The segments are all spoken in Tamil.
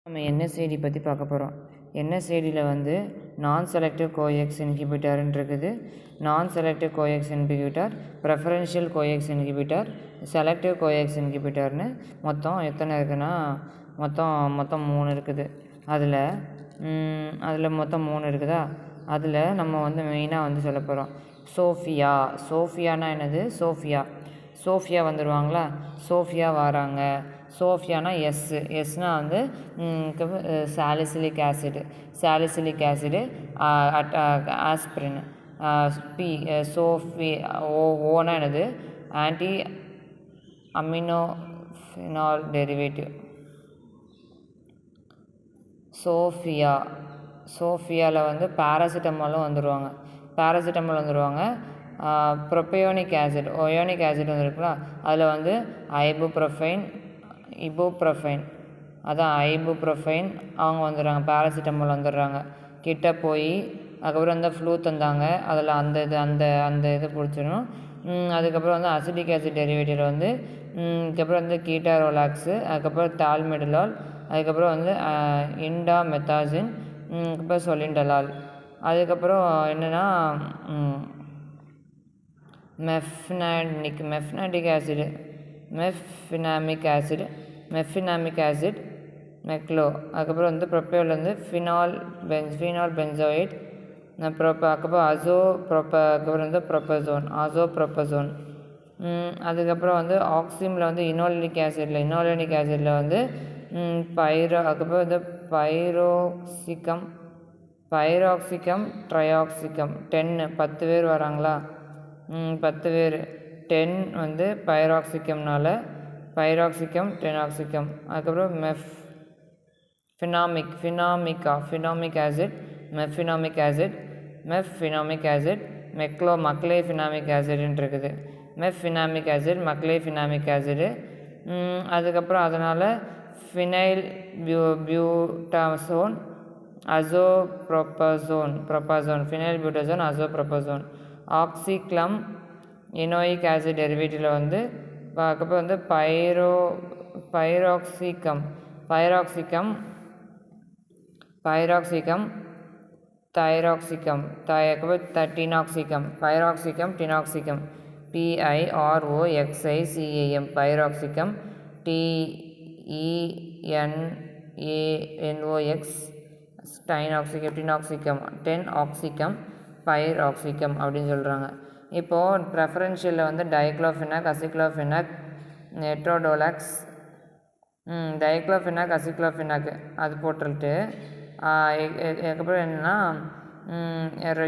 நம்ம NSAID பற்றி பார்க்க போகிறோம். NSAIDயில் வந்து நான் செலக்டிவ் கோஎக்ஸ் இன்ஹிபிட்டர்னு இருக்குது. நான் selective COX inhibitor, preferential COX inhibitor, selective COX இன்ஹிபிட்டர்னு மொத்தம் எத்தனை இருக்குன்னா மொத்தம் 3 இருக்குது. அதில் மொத்தம் 3 இருக்குதா? அதில் நம்ம வந்து மெயினாக வந்து சொல்ல போகிறோம். சோஃபியானா என்னது? சோஃபியா வந்துடுவாங்களா? சோஃபியா வராங்க. சோஃபியானா எஸ்னால் வந்து சாலிசிலிக் ஆசிடு ஆஸ்பிரின். ஓனா என்னது? Anti அமினோஃபினால் derivative. சோஃபியாவில் வந்து பேராசிட்டமாலும் வந்துடுவாங்க. ப்ரொப்பயோனிக் ஆசிட் வந்துருக்குங்களா? அதில் வந்து இபுப்ரோஃபைன் அதான் ஐபுப்ரோஃபைன் அவங்க வந்துடுறாங்க. பேராசிட்டமால் வந்துடுறாங்க. கிட்ட போய் அதுக்கப்புறம் வந்து ஃப்ளூ தந்தாங்க. அதில் அந்த இது பிடிச்சிடும். அதுக்கப்புறம் வந்து அசிட்டிக் ஆசிட் டெரிவேட்டிவில் வந்து அதுக்கப்புறம் வந்து கீட்டாரோலாக்ஸு, அதுக்கப்புறம் தால்மெடலால், அதுக்கப்புறம் வந்து இண்டாமெத்தாசின், அதுக்கப்புறம் சொலிண்டலால். அதுக்கப்புறம் என்னென்னா மெஃபினாமிக் ஆசிட், மெக்லோ. அதுக்கப்புறம் வந்து ப்ரொப்பைல் வந்து ஃபினால் பென்சோயிட், அதுக்கப்புறம் அதுக்கப்புறம் வந்து ப்ரொப்பசோன். அதுக்கப்புறம் வந்து ஆக்சிமில் வந்து இனோலினிக் ஆசிடில் வந்து அதுக்கப்புறம் வந்து பைராக்சிகம் ட்ரையாக்சிகம் 10 பேர் வராங்களா? 10 பேர் 10 வந்து பைராக்சிகம் டெனாக்சிகம். அதுக்கப்புறம் ஃபினாமிக் ஆசிட், மெஃபினாமிக் ஆசிட், மக்லேஃபினாமிக் ஆசிட்னு இருக்குது. மக்லேஃபினாமிக் ஆசிடு. அதுக்கப்புறம் அதனால் ஃபினைல் பியூட்டாசோன் அசோப்ரோபசோன். ஆக்சிக்ளம் இனோயிக் ஆசிட் டெரிவேட்டிவில் வந்து அதுக்கப்புறம் வந்து பைராக்சிகம் தைராக்சிகம், டினாக்சிகம், PIROXICAM, பைராக்சிகம், TENANOX, டினாக்சிகம், 10-ஆக்சிகம், பைராக்சிகம் அப்படின்னு சொல்கிறாங்க. இப்போது ப்ரெஃபரன்ஷியலில் வந்து டைக்ளோஃபெனாக், அசிக்ளோஃபெனாக், எட்ரோடோலாக்ஸ், அசிக்ளோஃபெனாக் அது போட்டுட்டு அதுக்கப்புறம் என்னென்னா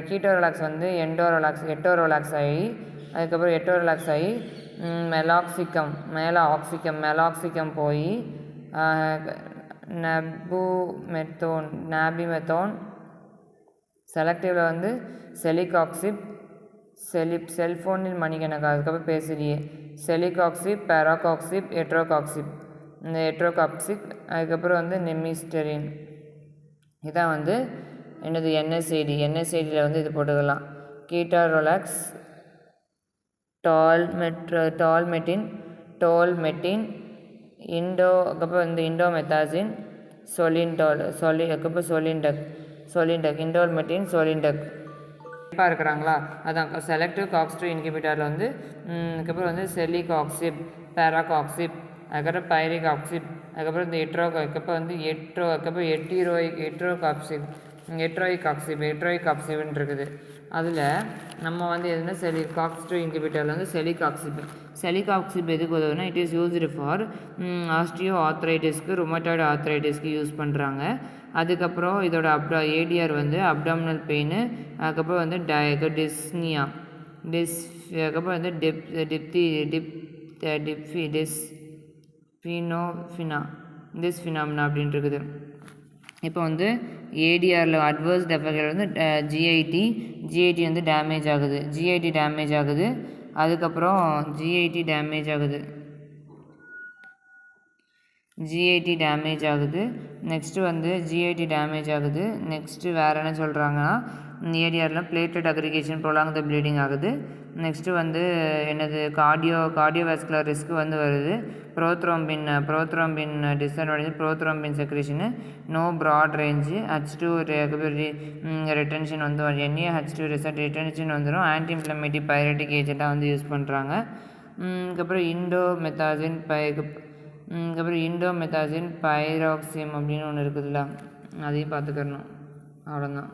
கீட்டோரோலாக்ஸ் வந்து எட்டோரோலாக்ஸ் ஆகி அதுக்கப்புறம் மெலாக்சிகம் போய் நாபிமெத்தோன். செலக்டிவில் வந்து செலிகாக்சிப், செல்ஃபோனில் மணிக்கணக்கு அதுக்கப்புறம் பேசுறியே செலிகாக்சிப், பேராகாக்சிப், எட்ரோகாப்சிக், அதுக்கப்புறம் வந்து நெமிஸ்டரின். இதான் வந்து என்னது NSAIDயில் வந்து இது போட்டுக்கலாம். கீட்டாரோலாக்ஸ், டால்மெட்டின், அதுக்கப்புறம் வந்து இண்டோமெத்தாசின், அதுக்கப்புறம் சொலிண்டக், இண்டோல்மெட்டின், சொலிண்டக் இருக்கிறாங்களா? அதான் செலக்டிவ் காக்ஸ்-2 இன்ஹிபிட்டரில் வந்து அதுக்கப்புறம் வந்து செலிகாக்சிப், பேராகாக்சிப், அதுக்கப்புறம் பைரிகாக்சிப், அதுக்கப்புறம் இந்த அதுக்கப்புறம் வந்து அதுக்கப்புறம் எட்ரோயிகாக்சிப்னு இருக்குது. அதில் நம்ம வந்து எதுனா காக்ஸ்-2 இன்ஹிபிட்டரில் வந்து செலிகாக்சிப் எதுக்கு உதவுனா இட் இஸ் யூஸ்டு ஃபார் ஆஸ்டியோ ஆர்த்ரைட்டிஸ்க்கு, ருமட்டாய்டு ஆர்த்ரைட்டிஸ்க்கு யூஸ் பண்ணுறாங்க. அதுக்கப்புறம் இதோட ஏடிஆர் வந்து அப்டாமினல் பெயின், அதுக்கப்புறம் வந்து டிஸ்னியா, அதுக்கப்புறம் வந்து டிஸ்ஃபினாமினா அப்படின்னு இருக்குது. இப்போ வந்து ஏடிஆரில் அட்வர்ஸ் எஃபெக்ட் வந்து ஜிஐடி வந்து டேமேஜ் ஆகுது. அதுக்கப்புறம் ஜிஐடி டேமேஜ் ஆகுது. நெக்ஸ்ட்டு வந்து ஜிஐடி டேமேஜ் ஆகுது. நெக்ஸ்ட்டு வேறு என்ன சொல்கிறாங்கன்னா ஏடிஆரில் platelet aggregation prolong the bleeding ஆகுது. நெக்ஸ்ட்டு வந்து என்னது கார்டியோவாஸ்குலர் ரிஸ்க் வந்து வருது. ப்ரோத்ரோம்பின் டிஸ்அட்வான்டேஜ் ப்ரோத்ரோம்பின் செக்ரேஷனு no broad range H2 retention வந்து NaH2 ரிட்டன்ஷன் வந்துடும். ஆன்டி இன்ஃப்ளமேட்டிவ் பைரட்டிக் ஏஜெண்ட்டாக வந்து யூஸ் பண்ணுறாங்க. அதுக்கப்புறம் இண்டோமெத்தாசின் பைராக்சிம் அப்படின்னு ஒன்று இருக்குதுல்ல, அதையும் பார்த்துக்கணும். அவ்வளோதான்.